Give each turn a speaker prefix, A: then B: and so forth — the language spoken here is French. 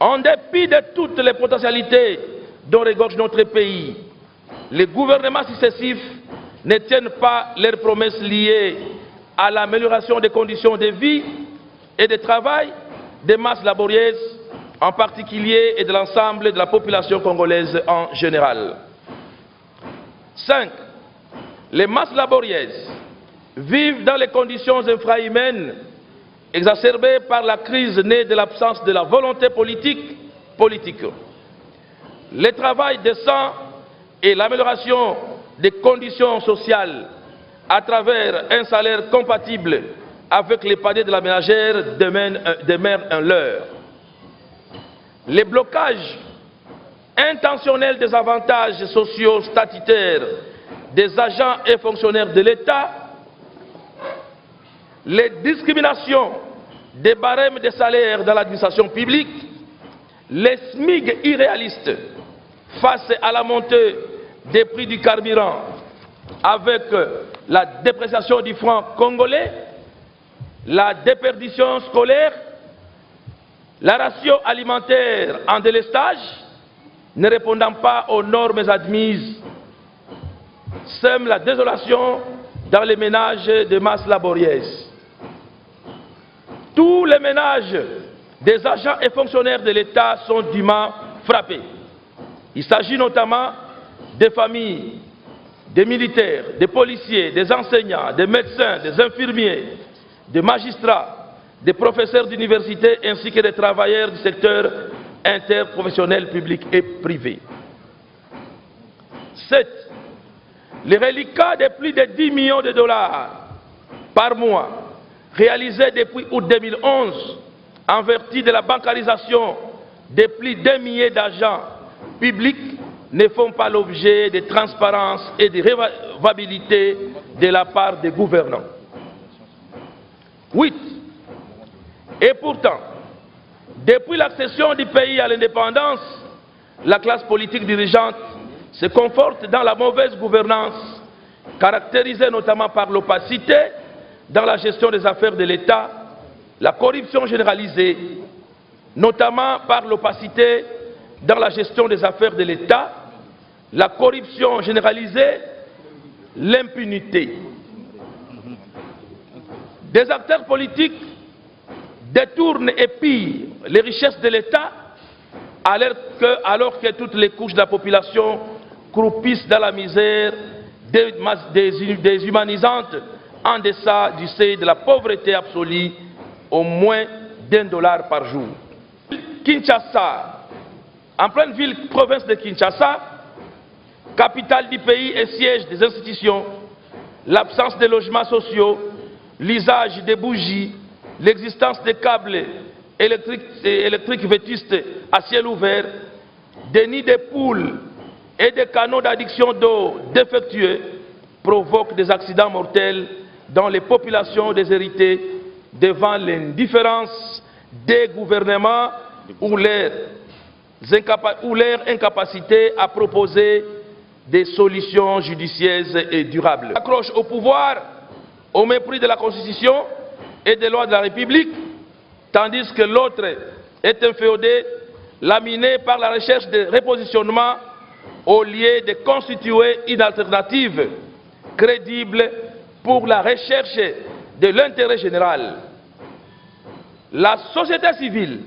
A: En dépit de toutes les potentialités dont regorge notre pays, les gouvernements successifs ne tiennent pas leurs promesses liées à l'amélioration des conditions de vie et de travail des masses laborieuses en particulier et de l'ensemble de la population congolaise en général. 5. Les masses laborieuses vivent dans les conditions infrahumaines exacerbées par la crise née de l'absence de la volonté politique. Le travail décent et l'amélioration des conditions sociales à travers un salaire compatible avec les paliers de la ménagère demeurent un leurre. Les blocages intentionnels des avantages sociaux statutaires des agents et fonctionnaires de l'État, les discriminations des barèmes des salaires dans l'administration publique, les SMIG irréalistes face à la montée des prix du carburant avec la dépréciation du franc congolais, la déperdition scolaire, la ration alimentaire en délestage, ne répondant pas aux normes admises, sème la désolation dans les ménages de masse laborieuses. Tous les ménages des agents et fonctionnaires de l'État sont dûment frappés. Il s'agit notamment des familles, des militaires, des policiers, des enseignants, des médecins, des infirmiers, des magistrats, des professeurs d'université ainsi que des travailleurs du secteur interprofessionnel public et privé. 7. Les reliquats de plus de 10 millions de dollars par mois réalisés depuis août 2011 en vertu de la bancarisation de plus d'1 millier d'agents publics ne font pas l'objet de transparence et de révabilité de la part des gouvernants. 8. Et pourtant, depuis l'accession du pays à l'indépendance, la classe politique dirigeante se conforte dans la mauvaise gouvernance, caractérisée notamment par l'opacité dans la gestion des affaires de l'État, la corruption généralisée, notamment par l'opacité dans la gestion des affaires de l'État, la corruption généralisée, l'impunité. Des acteurs politiques détournent et pillent les richesses de l'État alors que toutes les couches de la population croupissent dans la misère déshumanisante en deçà du seuil de la pauvreté absolue, au moins $1 par jour. Kinshasa, en pleine ville province de Kinshasa, capitale du pays et siège des institutions, l'absence de logements sociaux, l'usage des bougies, l'existence des câbles électriques vétustes à ciel ouvert, des nids de poules et des canaux d'adduction d'eau défectueux provoquent des accidents mortels dans les populations déshéritées devant l'indifférence des gouvernements ou leur incapacité à proposer des solutions judiciaires et durables. Accroche au pouvoir au mépris de la Constitution et des lois de la République, tandis que l'autre est inféodé, laminé par la recherche de repositionnement au lieu de constituer une alternative crédible pour la recherche de l'intérêt général. La société civile